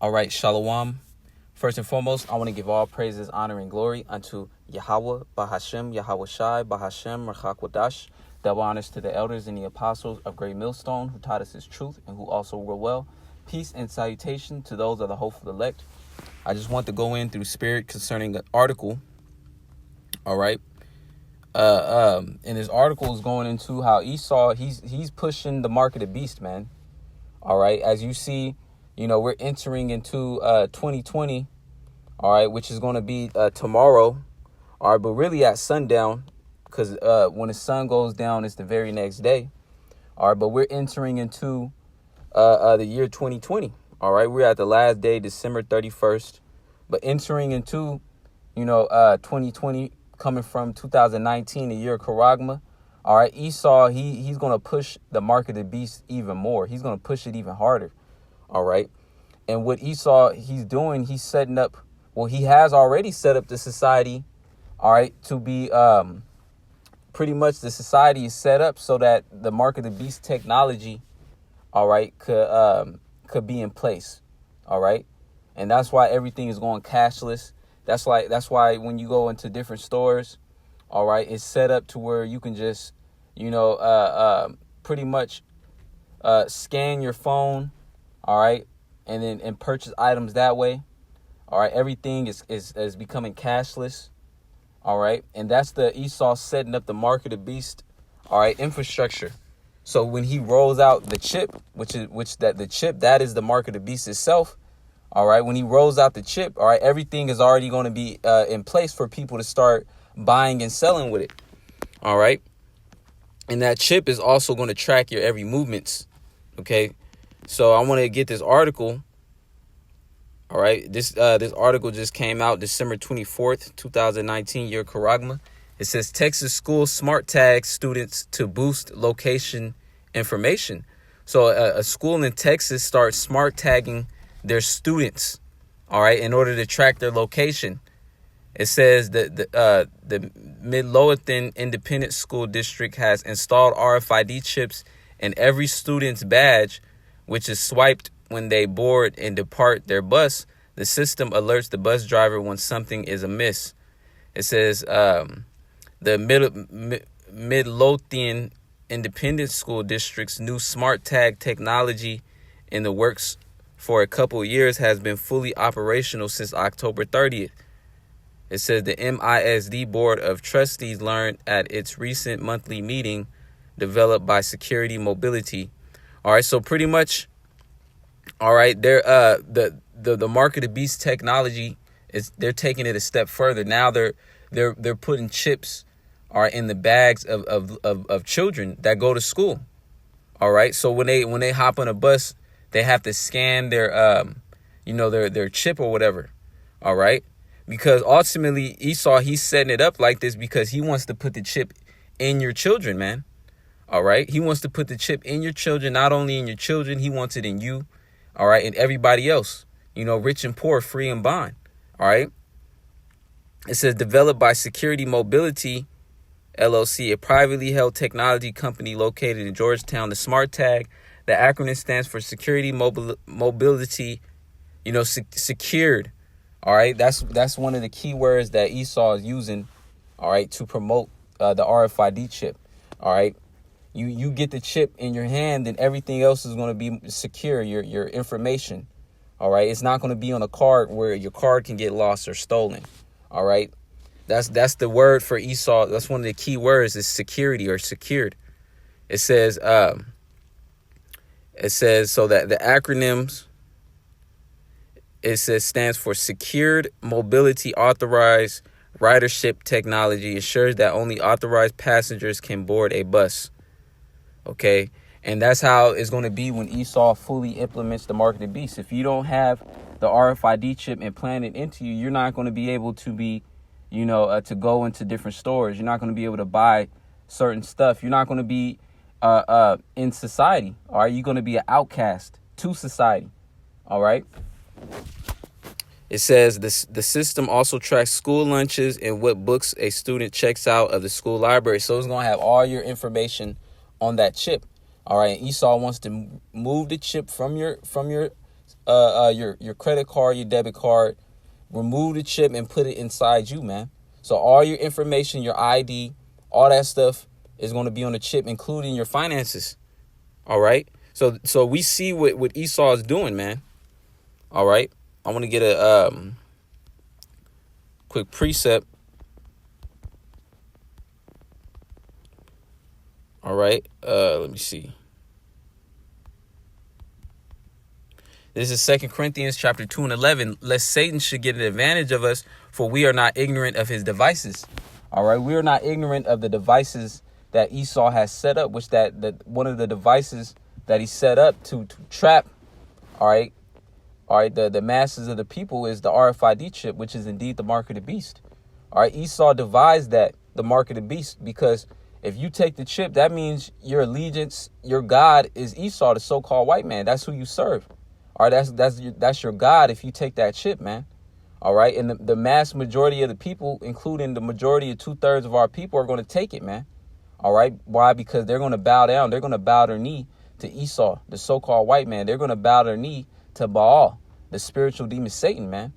All right, Shalom. First and foremost, I want to give all praises, honor, and glory unto Yahweh, Bahashem, Yahweh Shai, Bahashem, Rachakwadash. Double honors to the elders and the apostles of Great Millstone who taught us his truth and who also were well. Peace and salutation to those of the hopeful elect. I just want to go in through spirit concerning an article. All right. And this article is going into how Esau, he's pushing the mark of the beast, man. All right. As you see, we're entering into 2020, all right, which is going to be tomorrow, all right, but really at sundown, because when the sun goes down, it's the very next day, all right, but we're entering into the year 2020, all right, we're at the last day, December 31st, but entering into, 2020, coming from 2019, the year of Charagma, all right, Esau, he's going to push the mark of the beast even more. He's going to push it even harder. All right. And what Esau, he's doing, he's setting up, well, he has already set up the society, all right, to be pretty much the society is set up so that the mark of the beast technology, all right, could be in place. All right. And that's why everything is going cashless. That's why when you go into different stores, all right, it's set up to where you can just, pretty much scan your phone. All right. And purchase items that way. All right. Everything is becoming cashless. All right. And that's the Esau setting up the mark of the beast. All right. Infrastructure. So when he rolls out the chip, that is the mark of the beast itself. All right. When he rolls out the chip, all right, everything is already going to be in place for people to start buying and selling with it. All right. And that chip is also going to track your every movements. OK. So I want to get this article. All right. This article just came out December 24th, 2019, year Charagma. It says Texas schools smart tag students to boost location information. So a school in Texas starts smart tagging their students. All right. In order to track their location. It says that the Midlothian Independent School District has installed RFID chips in every student's badge, which is swiped when they board and depart their bus. The system alerts the bus driver when something is amiss. It says the Midlothian Independent School District's new smart tag technology in the works for a couple of years has been fully operational since October 30th. It says the MISD Board of Trustees learned at its recent monthly meeting developed by Security Mobility. All right, so pretty much, all right, they're the mark of the beast technology they're taking it a step further. Now they're putting chips, all right, in the bags of children that go to school. All right, so when they hop on a bus, they have to scan their their chip or whatever. All right, because ultimately Esau, he's setting it up like this because he wants to put the chip in your children, man. All right. He wants to put the chip in your children, not only in your children. He wants it in you. All right. And everybody else, rich and poor, free and bond. All right. It says developed by Security Mobility, LLC, a privately held technology company located in Georgetown. The smart tag, the acronym stands for Security Mobility, secured. All right. That's one of the key words that Esau is using. All right. To promote the RFID chip. All right. You get the chip in your hand, then everything else is going to be secure, your information. All right. It's not going to be on a card where your card can get lost or stolen. All right. That's the word for Esau. That's one of the key words is security or secured. It says so that the acronyms, it says stands for Secured Mobility Authorized Ridership Technology, ensures that only authorized passengers can board a bus. OK, and that's how it's going to be when Esau fully implements the mark of the beast. If you don't have the RFID chip implanted into you, you're not going to be able to be, to go into different stores. You're not going to be able to buy certain stuff. You're not going to be in society. All right. You're going to be an outcast to society. All right. It says the system also tracks school lunches and what books a student checks out of the school library. So it's going to have all your information on that chip. All right. Esau wants to move the chip from your your credit card, your debit card, remove the chip and put it inside you, man. So all your information, your ID, all that stuff is going to be on the chip, including your finances. All right. So we see what Esau is doing, man. All right. I want to get a quick precept. All right. Let me see. This is 2 Corinthians chapter 2 and 11. Lest Satan should get an advantage of us, for we are not ignorant of his devices. All right. We are not ignorant of the devices that Esau has set up, which that one of the devices that he set up to trap. All right. The masses of the people is the RFID chip, which is indeed the mark of the beast. All right. Esau devised that, the mark of the beast, because if you take the chip, that means your allegiance, your God is Esau, the so-called white man. That's who you serve. All right, that's your God if you take that chip, man. All right, and the mass majority of the people, including the majority of 2/3 of our people, are going to take it, man. All right, why? Because they're going to bow down. They're going to bow their knee to Esau, the so-called white man. They're going to bow their knee to Baal, the spiritual demon Satan, man.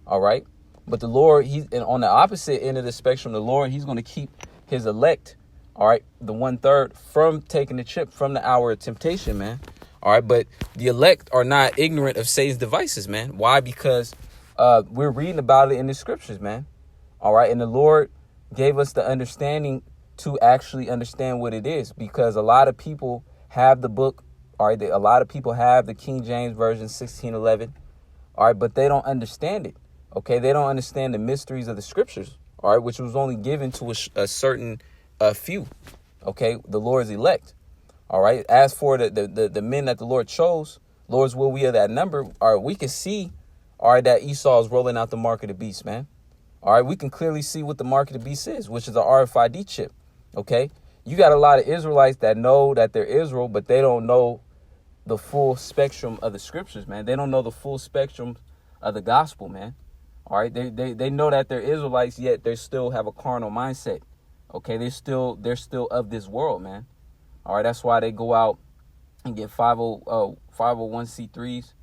All right, but the Lord, and on the opposite end of the spectrum, the Lord, he's going to keep his elect, all right, the 1/3, from taking the chip from the hour of temptation, man. All right, but the elect are not ignorant of Satan's devices, man. Why? Because we're reading about it in the scriptures, man. All right, and the Lord gave us the understanding to actually understand what it is, because a lot of people have the book. All right, a lot of people have the King James Version 1611. All right, but they don't understand it. Okay, they don't understand the mysteries of the scriptures. All right, which was only given to a certain few. Okay, the Lord's elect. All right. As for the men that the Lord chose, Lord's will, we are that number. All right. We can see, all right, that Esau is rolling out the mark of the beast, man. All right. We can clearly see what the mark of the beast is, which is the RFID chip. OK, you got a lot of Israelites that know that they're Israel, but they don't know the full spectrum of the scriptures, man. They don't know the full spectrum of the gospel, man. All right. They know that they're Israelites, yet they still have a carnal mindset. OK, they're still of this world, man. All right, that's why they go out and get 501c3s.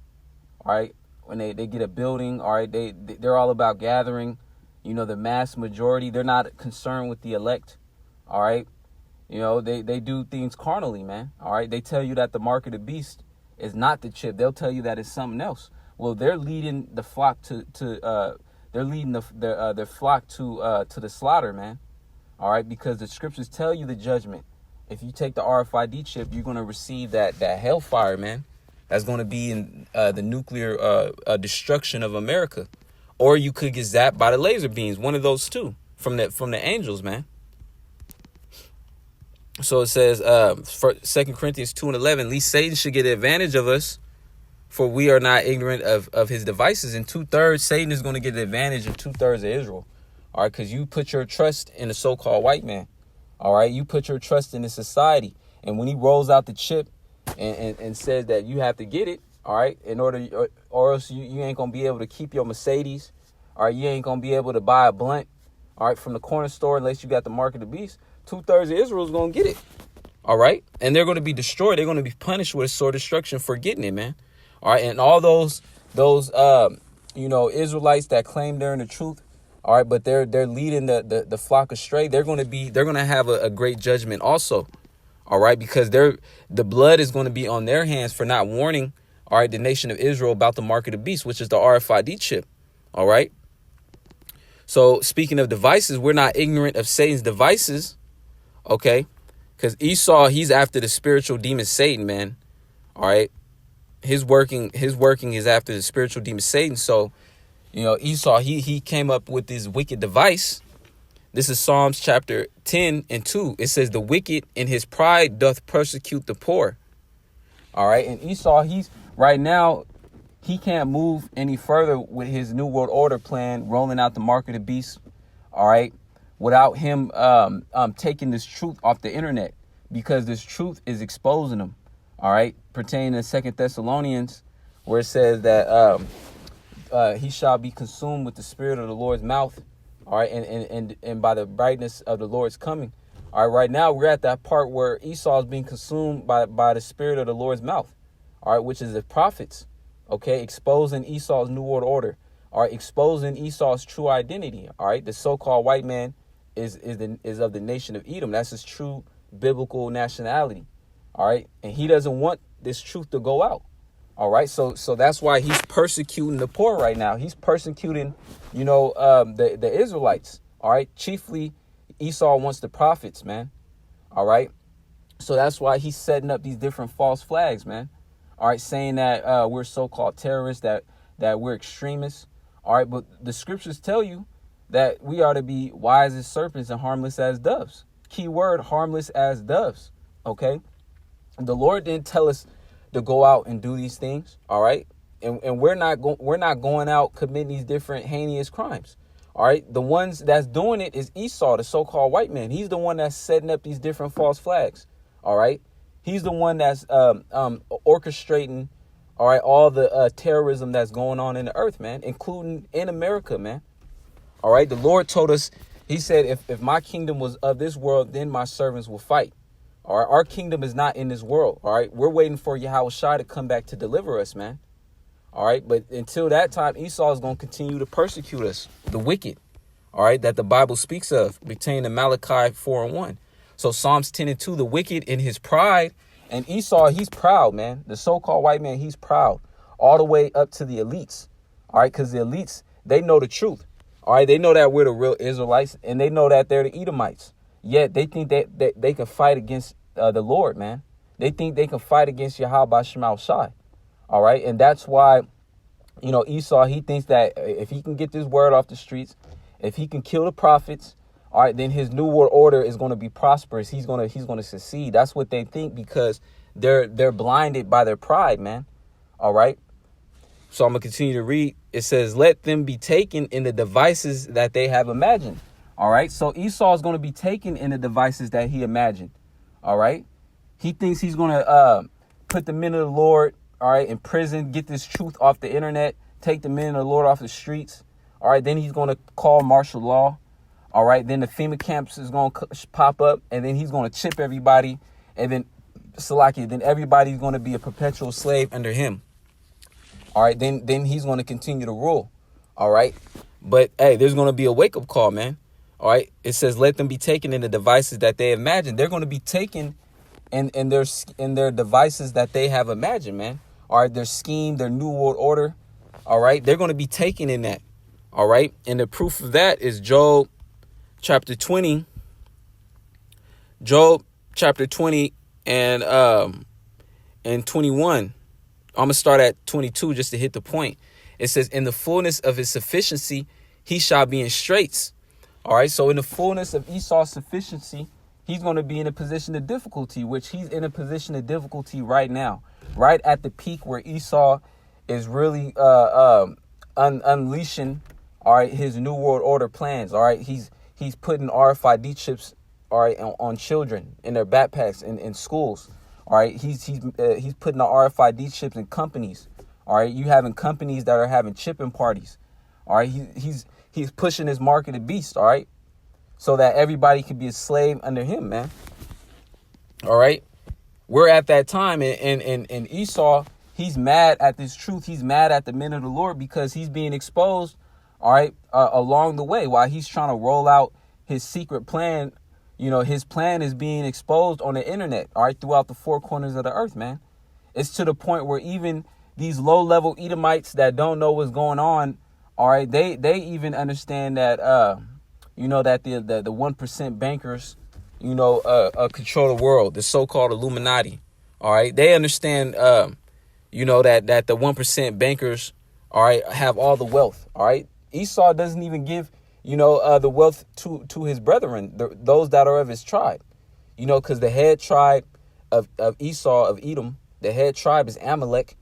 All right, when they get a building, all right, they're all about gathering, the mass majority. They're not concerned with the elect. All right, they do things carnally, man. All right, they tell you that the mark of the beast is not the chip. They'll tell you that it's something else. Well, they're leading the flock to their flock to the slaughter, man. All right, because the scriptures tell you the judgment. If you take the RFID chip, you're going to receive that hellfire, man. That's going to be in the nuclear destruction of America. Or you could get zapped by the laser beams. One of those two from the angels, man. So it says, 2 Corinthians 2 and 11, lest Satan should get advantage of us, for we are not ignorant of his devices. And 2/3, Satan is going to get the advantage of 2/3 of Israel. All right, because you put your trust in the so-called white man. All right, you put your trust in the society, and when he rolls out the chip and says that you have to get it, all right, in order, or else you ain't gonna be able to keep your Mercedes, all right, you ain't gonna be able to buy a blunt, all right, from the corner store unless you got the mark of the beast. 2/3 of Israel is gonna get it, all right, and they're gonna be destroyed. They're gonna be punished with a sword of destruction for getting it, man. All right, and all those Israelites that claim they're in the truth. All right, but they're leading the flock astray. They're gonna have a great judgment also. All right, because the blood is going to be on their hands for not warning, all right, the nation of Israel about the mark of the beast, which is the RFID chip. All right. So speaking of devices, we're not ignorant of Satan's devices. OK, because Esau, he's after the spiritual demon Satan, man. All right. His working is after the spiritual demon Satan. So, Esau, he came up with this wicked device. This is Psalms chapter 10 and 2. It says, the wicked in his pride doth persecute the poor. All right. And Esau, he's right now, he can't move any further with his New World Order plan, rolling out the mark of the beast. All right. Without him taking this truth off the internet, because this truth is exposing him. All right. Pertaining to 2 Thessalonians, where it says that he shall be consumed with the spirit of the Lord's mouth. All right. And by the brightness of the Lord's coming. All right. Right now, we're at that part where Esau is being consumed by the spirit of the Lord's mouth. All right. Which is the prophets. okay, exposing Esau's New World Order, all right, exposing Esau's true identity, all right. The so-called white man is of the nation of Edom. That's his true biblical nationality, all right, and he doesn't want this truth to go out, all right. So that's why he's persecuting the poor right now. He's persecuting, the Israelites, all right. Chiefly, Esau wants the prophets, man, all right. So that's why he's setting up these different false flags, man. All right, saying that we're so-called terrorists, that we're extremists. All right, but the scriptures tell you that we are to be wise as serpents and harmless as doves. Key word, harmless as doves. Okay, the Lord didn't tell us to go out and do these things. All right, and we're not going out committing these different heinous crimes. All right, the ones that's doing it is Esau, the so-called white man. He's the one that's setting up these different false flags. All right. He's the one that's orchestrating, all right, all the terrorism that's going on in the earth, man, including in America, man. All right. The Lord told us, he said, if my kingdom was of this world, then my servants will fight. All right. Our kingdom is not in this world. All right. We're waiting for Yahweh Shai to come back to deliver us, man. All right. But until that time, Esau is going to continue to persecute us, the wicked. All right. That the Bible speaks of, pertaining to Malachi 4:1. So Psalms 10:2, the wicked in his pride, and Esau, he's proud, man. The so-called white man, he's proud, all the way up to the elites. All right, because the elites, they know the truth. All right, they know that we're the real Israelites, and they know that they're the Edomites. Yet they think that they can fight against the Lord, man. They think they can fight against Yahweh Shema Shai. All right, and that's why, Esau, he thinks that if he can get this word off the streets, if he can kill the prophets, all right, then his new world order is going to be prosperous. He's going to succeed. That's what they think, because they're blinded by their pride, man. All right. So I'm going to continue to read. It says, let them be taken in the devices that they have imagined. All right. So Esau is going to be taken in the devices that he imagined. All right. He thinks he's going to put the men of the Lord, all right, in prison, get this truth off the internet, take the men of the Lord off the streets. All right. Then he's going to call martial law. All right, then the FEMA camps is going to pop up, and then he's going to chip everybody, and then then everybody's going to be a perpetual slave under him. All right, then he's going to continue to rule. All right, but hey, there's going to be a wake-up call, man. All right, it says, let them be taken in the devices that they imagine. They're going to be taken in their devices that they have imagined, man. All right, their scheme, their new world order. All right, they're going to be taken in that. All right, and the proof of that is Job chapter 20 and 21. I'm going to start at 22 just to hit the point. It says, in the fullness of his sufficiency, he shall be in straits. All right. So in the fullness of Esau's sufficiency, he's going to be in a position of difficulty, which he's in a position of difficulty right now, right at the peak where Esau is really unleashing, all right, his new world order plans. All right. He's putting RFID chips, all right, on children in their backpacks in schools. All right, he's putting the RFID chips in companies. All right, you having companies that are having chipping parties. All right, he's pushing his marketed beast. All right, so that everybody can be a slave under him, man. All right, we're at that time, and Esau, he's mad at this truth. He's mad at the men of the Lord because he's being exposed. All right, along the way, while he's trying to roll out his secret plan, his plan is being exposed on the internet, all right, throughout the four corners of the earth, man. It's to the point where even these low-level Edomites that don't know what's going on, all right, they even understand that, that the 1% bankers, control the world, the so-called Illuminati, all right. They understand, that the 1% bankers, all right, have all the wealth, all right. Esau doesn't even give, the wealth to his brethren, those that are of his tribe, because the head tribe of Esau, of Edom, the head tribe is Amalek.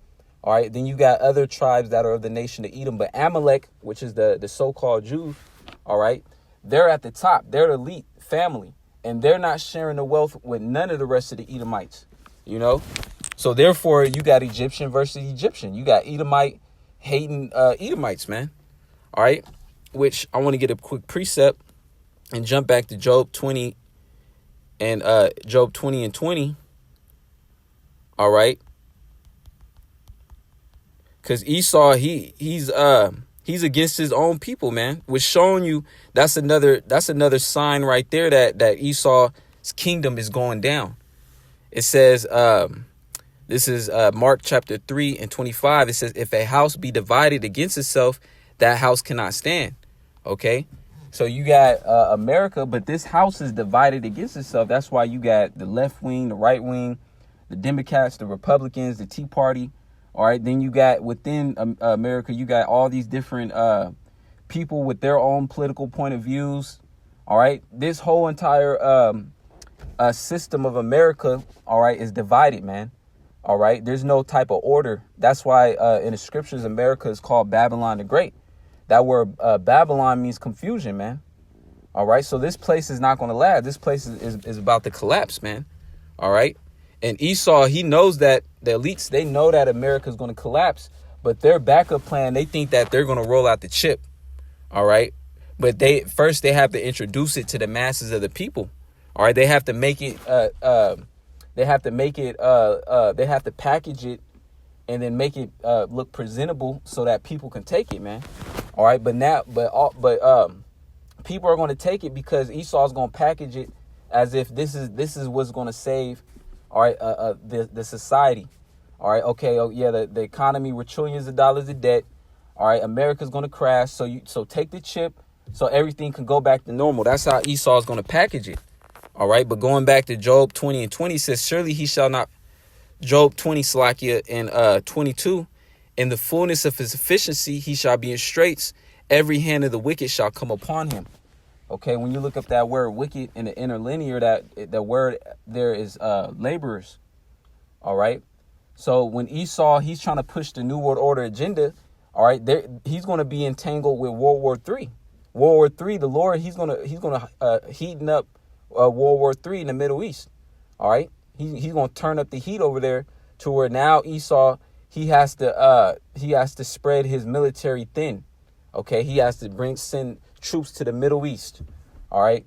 All right. Then you got other tribes that are of the nation of Edom. But Amalek, which is the so-called Jews, all right, they're at the top. They're the elite family. And they're not sharing the wealth with none of the rest of the Edomites, So therefore, you got Egyptian versus Egyptian. You got Edomite hating Edomites, man. All right, which I want to get a quick precept and jump back to Job 20 and 20. All right. Because Esau, he's against his own people, man. Which showing you that's another sign right there that Esau's kingdom is going down. It says, this is Mark chapter 3:25. It says, if a house be divided against itself, that house cannot stand. Okay. So you got America, but this house is divided against itself. That's why you got the left wing, the right wing, the Democrats, the Republicans, the Tea Party. All right. Then you got within America, you got all these different people with their own political point of views. All right. This whole entire system of America, all right, is divided, man. All right. There's no type of order. That's why in the scriptures, America is called Babylon the Great. That word Babylon means confusion, man. All right. So this place is not going to last. This place is about to collapse, man. All right. And Esau, he knows that the elites, they know that America is going to collapse. But their backup plan, they think that they're going to roll out the chip. All right. But they have to introduce it to the masses of the people. All right. They have to make it they have to package it and then make it look presentable so that people can take it, man. All right, but people are going to take it because Esau's going to package it as if this is what's going to save, all right, the society. All right, okay, oh yeah, the economy, we're trillions of dollars of debt. All right, America's going to crash, so take the chip so everything can go back to normal. That's how Esau's going to package it. All right, but going back to Job 20:20 says, surely he shall not, Job 20 Slakia and 22, in the fullness of his efficiency, he shall be in straits. Every hand of the wicked shall come upon him. Okay, when you look up that word wicked in the interlinear, that word there is laborers. All right. So when Esau, he's trying to push the New World Order agenda. All right, he's going to be entangled with World War III. World War III, the Lord, he's going to heating up World War III in the Middle East. All right. He's going to turn up the heat over there to where now Esau, he has to spread his military thin. OK, he has to send troops to the Middle East. All right.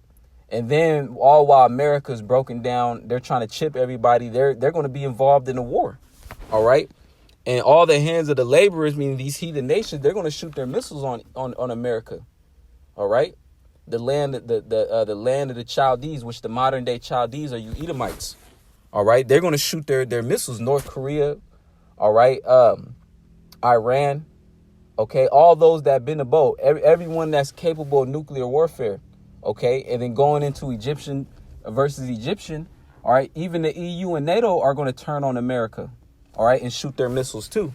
And then all while America's broken down, they're trying to chip everybody. They're going to be involved in the war. All right. And all the hands of the laborers, meaning these heathen nations, they're going to shoot their missiles on America. All right. The land of the Chaldees, which the modern day Chaldees are you Edomites. All right. They're going to shoot their missiles. North Korea. All right. Iran. OK, all those that have been a boat, everyone that's capable of nuclear warfare. OK, and then going into Egyptian versus Egyptian. All right. Even the EU and NATO are going to turn on America. All right. And shoot their missiles, too.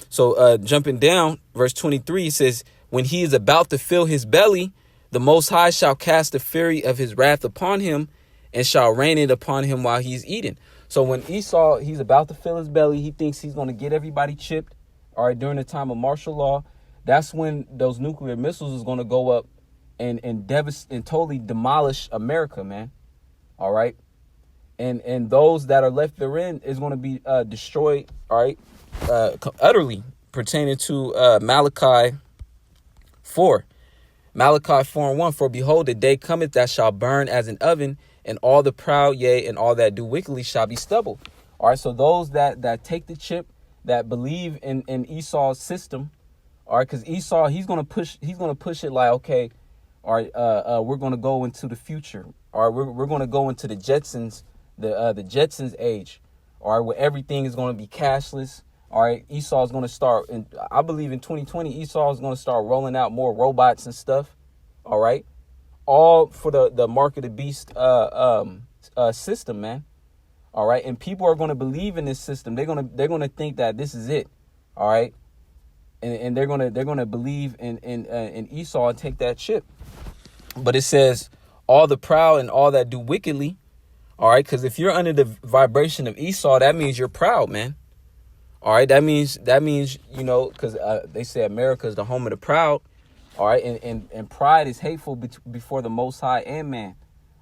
So jumping down, verse 23 says, when he is about to fill his belly, the Most High shall cast the fury of his wrath upon him and shall rain it upon him while he's eating. So when Esau, he's about to fill his belly, he thinks he's going to get everybody chipped. All right. During the time of martial law, that's when those nuclear missiles is going to go up and totally demolish America, man. All right. And those that are left therein is going to be destroyed. All right. Utterly, pertaining to Malachi 4. Malachi 4:1. For behold, the day cometh that shall burn as an oven, and all the proud, yea, and all that do wickedly shall be stubble. All right. So those that take the chip, that believe in Esau's system. All right. Because Esau, he's going to push it like, OK, all right, we're going to go into the future. All right. We're going to go into the Jetsons, the Jetsons age. All right. Where everything is going to be cashless. All right. Esau is going to start, and I believe in 2020, Esau is going to start rolling out more robots and stuff. All right. All for the mark of the beast system, man. All right. And people are going to believe in this system. They're going to think that this is it. All right. And they're going to believe in Esau and take that chip. But it says all the proud and all that do wickedly. All right. Because if you're under the vibration of Esau, that means you're proud, man. All right. That means, you know, because they say America is the home of the proud. All right. And pride is hateful before the Most High and man.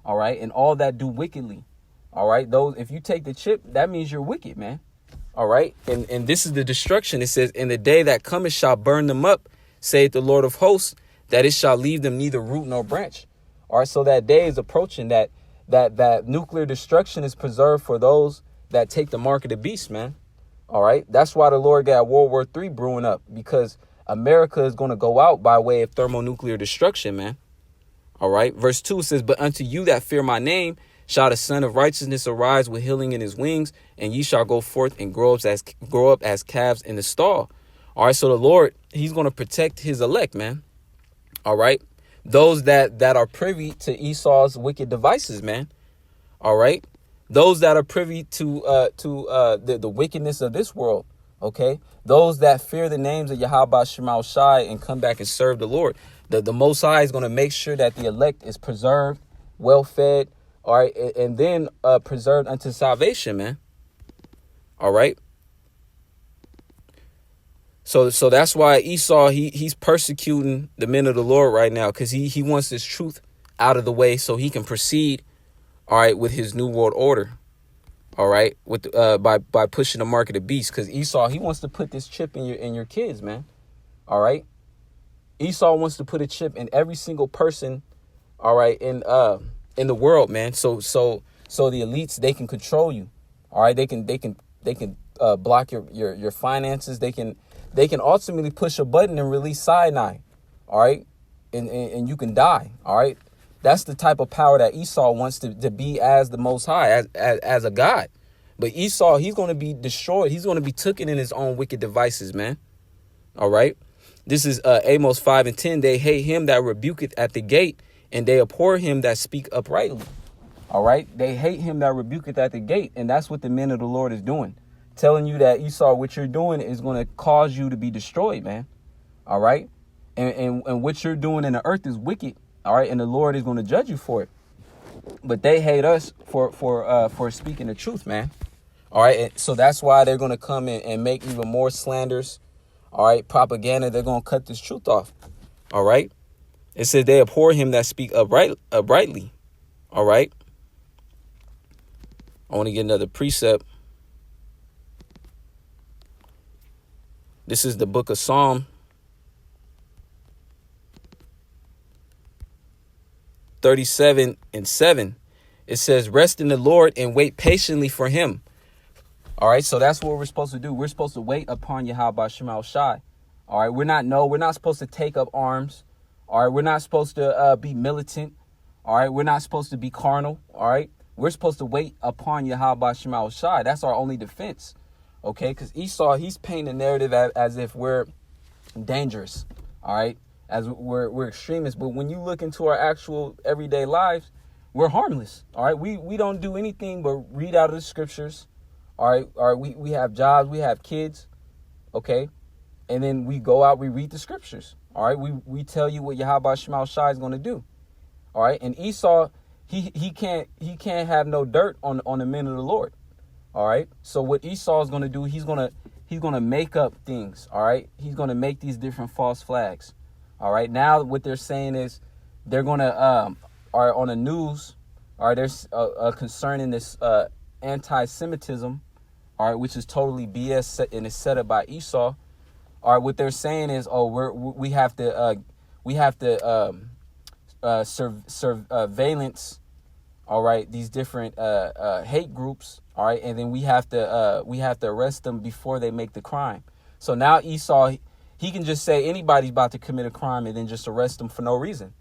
All right. And all that do wickedly. All right. Those, if you take the chip, that means you're wicked, man. All right. And this is the destruction. It says, in the day that cometh shall burn them up, saith the Lord of hosts, that it shall leave them neither root nor branch. All right. So that day is approaching, that nuclear destruction is preserved for those that take the mark of the beast, man. All right. That's why the Lord got World War III brewing up, because America is going to go out by way of thermonuclear destruction, man. All right. Verse 2 says, but unto you that fear my name shall the Son of Righteousness arise with healing in his wings, and ye shall go forth and grow up as calves in the stall. All right. So the Lord, he's going to protect his elect, man. All right. Those that are privy to Esau's wicked devices, man. All right. Those that are privy to the wickedness of this world. OK, those that fear the names of Yahweh Shema Shai and come back and serve the Lord. The Most High is going to make sure that the elect is preserved, well fed. All right. And then preserved unto salvation, man. All right. So that's why Esau, he's persecuting the men of the Lord right now, because he wants this truth out of the way so he can proceed. All right, with his new world order. All right, with by pushing the mark of the beast, because Esau, he wants to put this chip in your kids, man. All right, Esau wants to put a chip in every single person. All right, in the world, man. So the elites, they can control you. All right, they can block your finances. They can ultimately push a button and release cyanide. All right, and you can die. All right. That's the type of power that Esau wants to be as the Most High, as a God. But Esau, he's going to be destroyed. He's going to be taken in his own wicked devices, man. All right. This is Amos 5:10. They hate him that rebuketh at the gate, and they abhor him that speak uprightly. All right. They hate him that rebuketh at the gate. And that's what the men of the Lord is doing. Telling you that Esau, what you're doing is going to cause you to be destroyed, man. All right. And what you're doing in the earth is wicked. All right. And the Lord is going to judge you for it. But they hate us for speaking the truth, man. All right. And so that's why they're going to come in and make even more slanders. All right. Propaganda. They're going to cut this truth off. All right. It says they abhor him that speak uprightly. All right. I want to get another precept. This is the book of Psalm 37:7. It says, rest in the Lord and wait patiently for him. All right. So that's what we're supposed to do. We're supposed to wait upon Yahweh Shema Shai. All right. We're not supposed to take up arms. All right. We're not supposed to be militant. All right. We're not supposed to be carnal. All right. We're supposed to wait upon Yahweh Shema Shai. That's our only defense. OK, because Esau, he's painting the narrative as if we're dangerous. All right. As we're extremists. But when you look into our actual everyday lives, we're harmless. All right. We don't do anything but read out of the scriptures. All right. All right. We have jobs. We have kids. OK. And then we go out. We read the scriptures. All right. We tell you what Yahweh Shema Shai is going to do. All right. And Esau, he can't have no dirt on the men of the Lord. All right. So what Esau is going to do, he's going to make up things. All right. He's going to make these different false flags. All right. Now what they're saying is they're going to are on the news. All right. There's concerning this anti-Semitism. All right. Which is totally BS and is set up by Esau. All right. What they're saying is, we have to surveillance. All right. These different hate groups. All right. And then we have to arrest them before they make the crime. So now Esau, he can just say anybody's about to commit a crime and then just arrest them for no reason.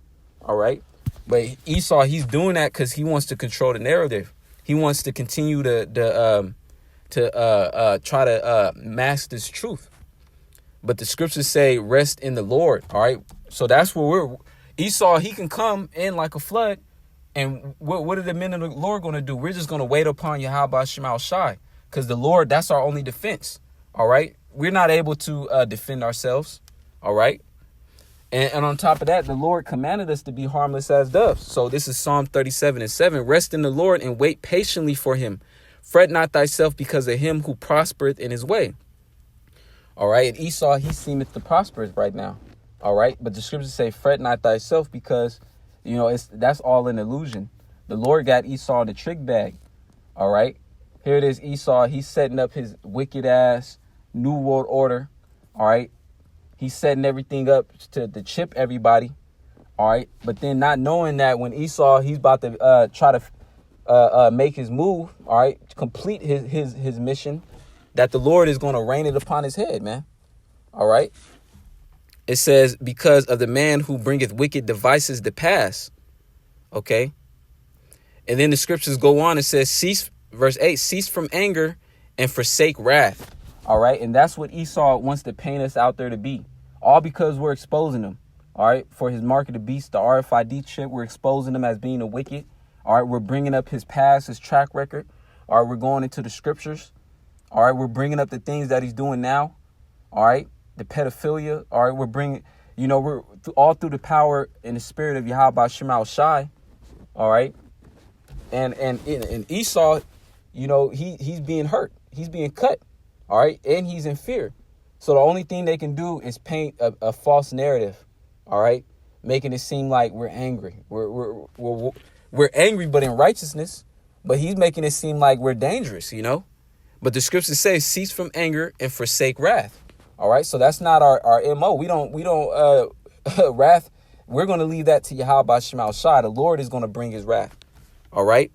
All right. But Esau, he's doing that because he wants to control the narrative. He wants to continue to try to mask this truth. But the scriptures say rest in the Lord. All right. So that's where Esau, he can come in like a flood. And what are the men of the Lord going to do? We're just going to wait upon Yahweh Shema Shai, because the Lord, that's our only defense. All right. We're not able to defend ourselves. All right. And on top of that, the Lord commanded us to be harmless as doves. So this is Psalm 37:7. Rest in the Lord and wait patiently for him. Fret not thyself because of him who prospereth in his way. All right. And Esau, he seemeth to prosper right now. All right. But the scriptures say, fret not thyself, because that's all an illusion. The Lord got Esau in the trick bag. All right. Here it is. Esau, he's setting up his wicked ass new world order. All right. He's setting everything up to chip everybody. All right. But then not knowing that when Esau, he's about to try to make his move. All right. Complete his mission. that the Lord is going to rain it upon his head, man. All right. It says, because of the man who bringeth wicked devices to pass. Okay. And then the scriptures go on. It says, cease, verse 8, cease from anger and forsake wrath. All right. And that's what Esau wants to paint us out there to be. All because we're exposing him. All right. For his mark of the beast, the RFID chip, we're exposing him as being a wicked. All right. We're bringing up his past, his track record. All right. We're going into the scriptures. All right. We're bringing up the things that he's doing now. All right. The pedophilia. All right. We're bringing, we're all through the power and the spirit of Yahweh Shema Shai. All right. And Esau, he's being hurt. He's being cut. All right. And he's in fear. So the only thing they can do is paint a false narrative. All right. Making it seem like we're angry. We're angry, but in righteousness. But he's making it seem like we're dangerous, But the scriptures say, cease from anger and forsake wrath. All right. So that's not our MO. We don't wrath. We're going to leave that to Yahweh Shema Shai. The Lord is going to bring his wrath. All right.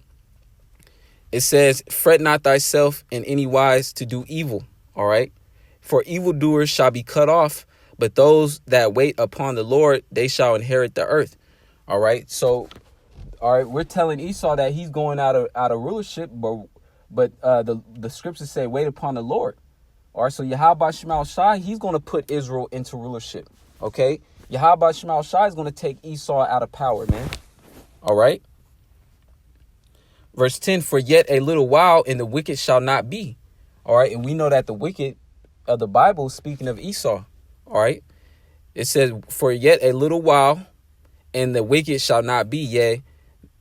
It says, fret not thyself in any wise to do evil. All right. For evildoers shall be cut off, but those that wait upon the Lord, they shall inherit the earth. All right. So, all right, we're telling Esau that he's going out of rulership, but the scriptures say, wait upon the Lord. All right. So Yahweh Shema Shai, he's going to put Israel into rulership. OK. Yahweh Shema Shai is going to take Esau out of power, man. All right. Verse 10, for yet a little while and the wicked shall not be. All right. And we know that the wicked of the Bible, speaking of Esau. All right. It says, for yet a little while and the wicked shall not be. Yea,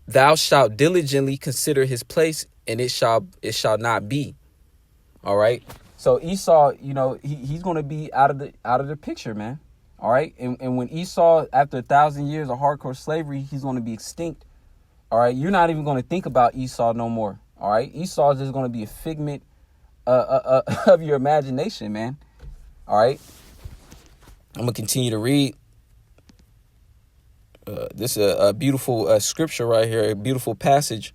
thou shalt diligently consider his place and it shall not be. All right. So Esau, he's going to be out of the picture, man. All right. And when Esau, after 1,000 years of hardcore slavery, he's going to be extinct. All right. You're not even going to think about Esau no more. All right. Esau is just going to be a figment of your imagination, man. All right. I'm going to continue to read. This is a beautiful scripture right here, a beautiful passage.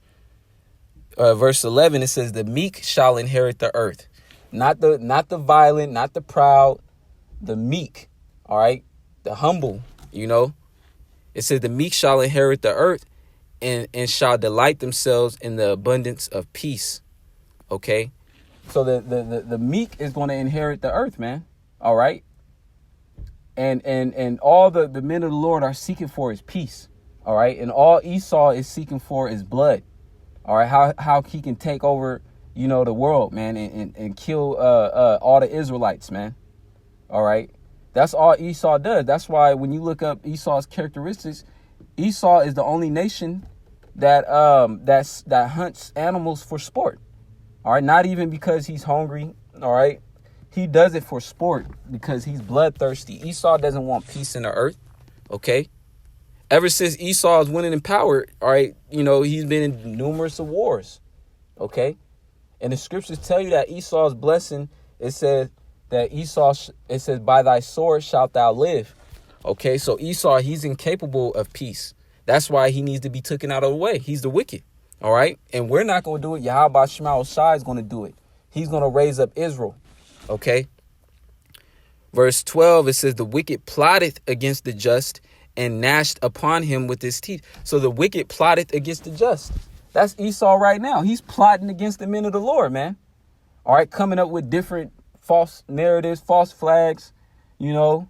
Verse 11, it says, the meek shall inherit the earth. Not the violent, not the proud, the meek. All right. The humble, It says the meek shall inherit the earth and shall delight themselves in the abundance of peace. OK, so the meek is going to inherit the earth, man. All right. And all the men of the Lord are seeking for his peace. All right. And all Esau is seeking for is blood. All right. How he can take over, the world, man, and kill all the Israelites, man. All right. That's all Esau does. That's why when you look up Esau's characteristics, Esau is the only nation that hunts animals for sport. All right. Not even because he's hungry. All right. He does it for sport because he's bloodthirsty. Esau doesn't want peace in the earth. OK, ever since Esau is winning in power. All right. He's been in numerous wars. OK, and the scriptures tell you that Esau's blessing, it says that it says, by thy sword shalt thou live. OK, so Esau, he's incapable of peace. That's why he needs to be taken out of the way. He's the wicked. All right. And we're not going to do it. Yahweh Shema Shai is going to do it. He's going to raise up Israel. OK. Verse 12, it says, the wicked plotteth against the just and gnashed upon him with his teeth. So the wicked plotteth against the just. That's Esau right now. He's plotting against the men of the Lord, man. All right. Coming up with different false narratives, false flags, and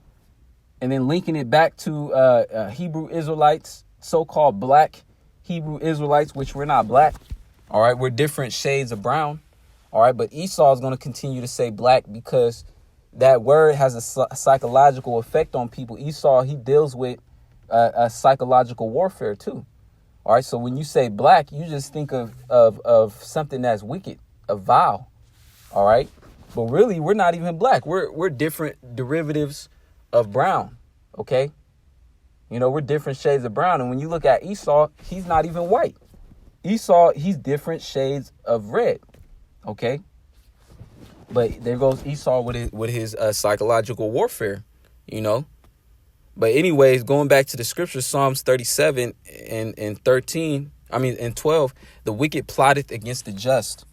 then linking it back to Hebrew Israelites, so-called black Hebrew Israelites, which we're not black. All right. We're different shades of brown. All right. But Esau is going to continue to say black because that word has a psychological effect on people. Esau, he deals with a psychological warfare, too. All right. So when you say black, you just think of something that's wicked, a vile. All right. But really, we're not even black. We're different derivatives of brown. OK, we're different shades of brown. And when you look at Esau, he's not even white. Esau, he's different shades of red. OK, but there goes Esau with his psychological warfare, But anyways, going back to the scripture, Psalms 37 and 13, and 12, the wicked plotteth against the just.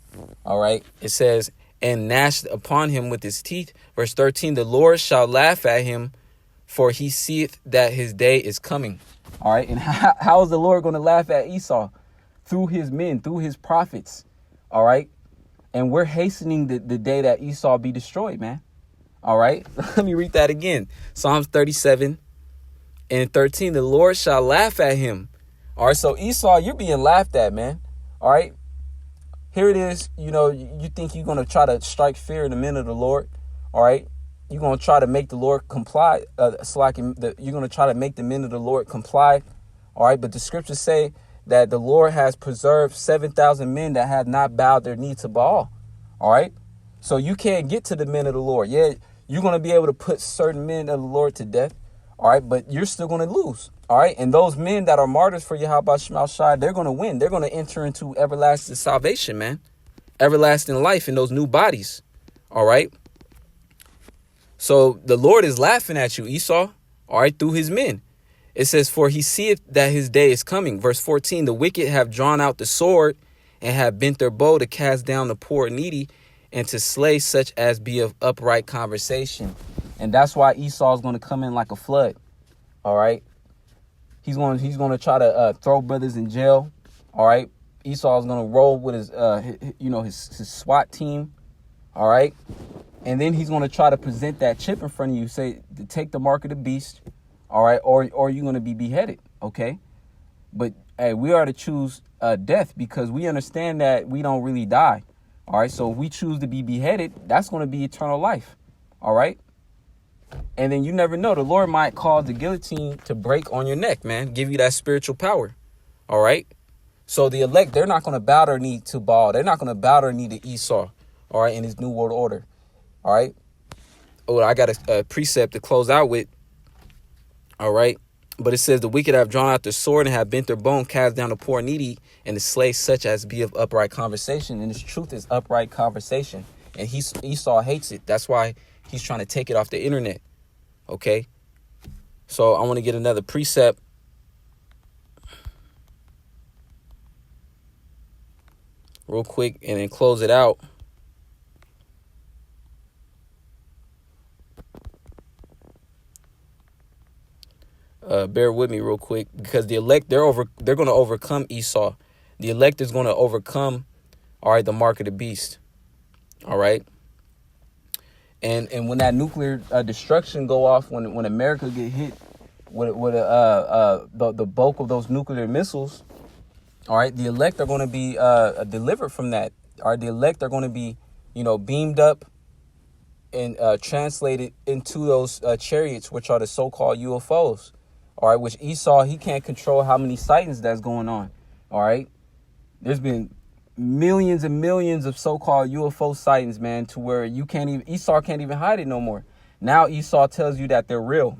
All right. It says, and gnashed upon him with his teeth. Verse 13, the Lord shall laugh at him, for he seeth that his day is coming. All right. And how is the Lord going to laugh at Esau? Through his men, through his prophets. All right. And we're hastening the day that Esau be destroyed, man. All right. Let me read that again. Psalms 37 and 13. The Lord shall laugh at him. All right. So Esau, you're being laughed at, man. All right. Here it is. You know, you think you're going to try to strike fear in the men of the Lord. All right. You're going to try to make the Lord comply. You're going to try to make the men of the Lord comply. All right. But the scriptures say that the Lord has preserved 7,000 men that have not bowed their knee to Baal. All right. So you can't get to the men of the Lord. Yeah, you're going to be able to put certain men of the Lord to death. All right. But you're still going to lose. All right. And those men that are martyrs for Yahweh Shema Shai, they're going to win. They're going to enter into everlasting salvation, man. Everlasting life in those new bodies. All right. So the Lord is laughing at you, Esau. All right. Through his men. It says, for he seeth that his day is coming. Verse 14, the wicked have drawn out the sword and have bent their bow to cast down the poor and needy and to slay such as be of upright conversation. And that's why Esau is going to come in like a flood. All right. He's going to try to throw brothers in jail. All right. Esau is going to roll with his SWAT team. All right. And then he's going to try to present that chip in front of you, say to take the mark of the beast. All right. Or you're going to be beheaded. OK. But hey, we are to choose death because we understand that we don't really die. All right. So if we choose to be beheaded, that's going to be eternal life. All right. And then you never know. The Lord might cause the guillotine to break on your neck, man. Give you that spiritual power. All right. So the elect, they're not going to bow their knee to Baal. They're not going to bow their knee to Esau. All right. In his new world order. All right. Oh, I got a precept to close out with. All right. But it says the wicked have drawn out their sword and have bent their bone, cast down the poor and needy, and to slay such as be of upright conversation. And this truth is upright conversation. And Esau hates it. That's why he's trying to take it off the internet. OK, so I want to get another precept. Real quick and then close it out. Bear with me real quick because the elect, they're going to overcome Esau. The elect is going to overcome, all right, the mark of the beast. All right. And when that nuclear destruction go off, when America get hit with the bulk of those nuclear missiles, all right, the elect are going to be delivered from that. All right, the elect are going to be, beamed up and translated into those chariots, which are the so-called UFOs. All right, which Esau, he can't control how many sightings that's going on. All right, there's been millions and millions of so-called UFO sightings, man, to where Esau can't even hide it no more. Now Esau tells you that they're real.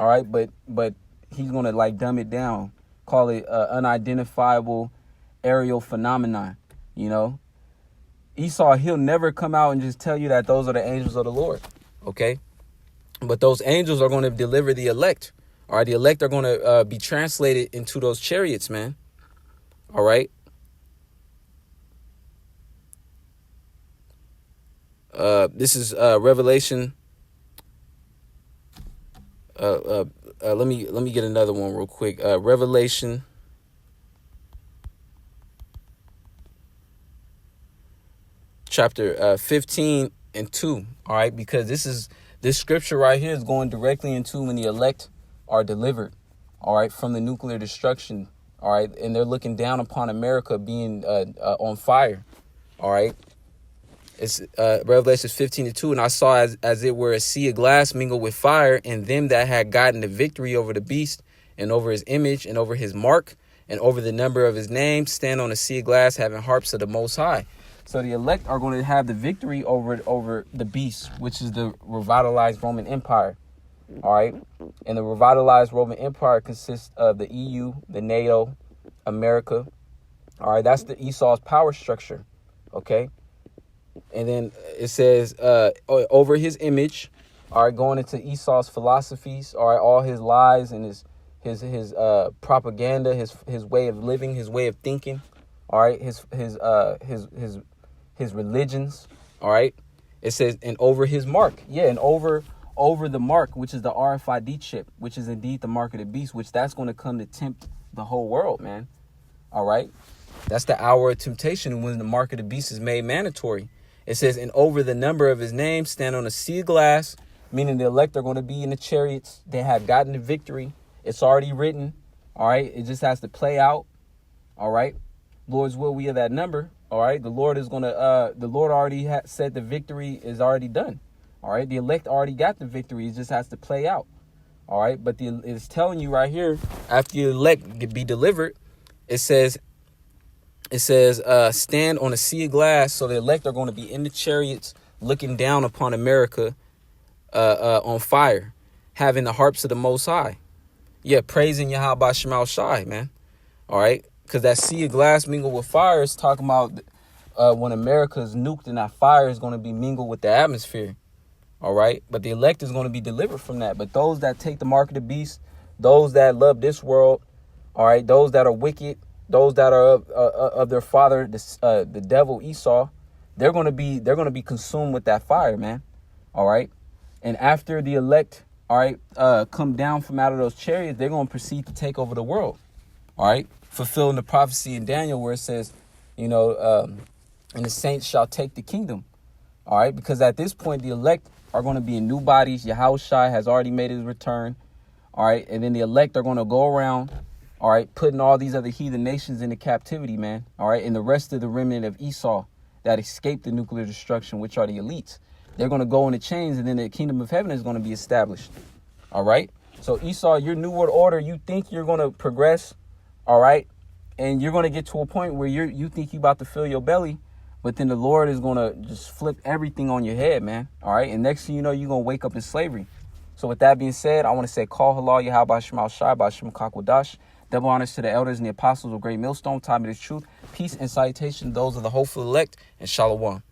All right. But he's going to like dumb it down, call it unidentifiable aerial phenomenon. Esau, he'll never come out and just tell you that those are the angels of the Lord. OK, but those angels are going to deliver the elect. All right. The elect are going to be translated into those chariots, man. All right. This is Revelation. Let me get another one real quick. Revelation chapter 15 and 2. All right, because this scripture right here is going directly into when the elect are delivered. All right, from the nuclear destruction. All right, and they're looking down upon America being on fire. All right. It's Revelation 15 and 2. And I saw as it were a sea of glass mingled with fire, and them that had gotten the victory over the beast and over his image and over his mark and over the number of his name stand on a sea of glass having harps of the Most High. So the elect are going to have the victory over the beast, which is the revitalized Roman Empire. All right. And the revitalized Roman Empire consists of the EU, the NATO, America. All right. That's the Esau's power structure. OK. And then it says over his image, all right, going into Esau's philosophies, all right, all his lies and his propaganda, his way of living, his way of thinking, all right, his religions, All right. It says, and over his mark. Yeah, and over the mark, which is the RFID chip, which is indeed the mark of the beast, which that's going to come to tempt the whole world, man. All right. That's the hour of temptation when the mark of the beast is made mandatory. It says, and over the number of his name, stand on a sea of glass, meaning the elect are going to be in the chariots. They have gotten the victory. It's already written. All right. It just has to play out. All right. Lord's will, we are that number. All right. The Lord is going to, the Lord already said the victory is already done. All right. The elect already got the victory. It just has to play out. All right. But it's telling you right here, after the elect be delivered, it says, stand on a sea of glass. So the elect are going to be in the chariots looking down upon America on fire, having the harps of the Most High. Yeah, praising Yahweh Shemal Shai, man. All right. Because that sea of glass mingled with fire is talking about when America is nuked and that fire is going to be mingled with the atmosphere. All right. But the elect is going to be delivered from that. But those that take the mark of the beast, those that love this world, all right, those that are wicked, those that are of their father, the devil Esau, they're going to be consumed with that fire, man. All right. And after the elect, all right, come down from out of those chariots, they're going to proceed to take over the world. All right. Fulfilling the prophecy in Daniel where it says, and the saints shall take the kingdom. All right. Because at this point, the elect are going to be in new bodies. Yahushua has already made his return. All right. And then the elect are going to go around. All right. Putting all these other heathen nations into captivity, man. All right. And the rest of the remnant of Esau that escaped the nuclear destruction, which are the elites, they're going to go into chains, and then the kingdom of heaven is going to be established. All right. So Esau, your new world order, you think you're going to progress. All right. And you're going to get to a point where you think you're about to fill your belly. But then the Lord is going to just flip everything on your head, man. All right. And next thing you know, you're going to wake up in slavery. So with that being said, I want to say, call halal Yahweh Shemal Shai by Shem Kakwadash. Double honors to the elders and the apostles of Great Millstone. Time of the truth. Peace and salutation to those of the hopeful elect. And shalom.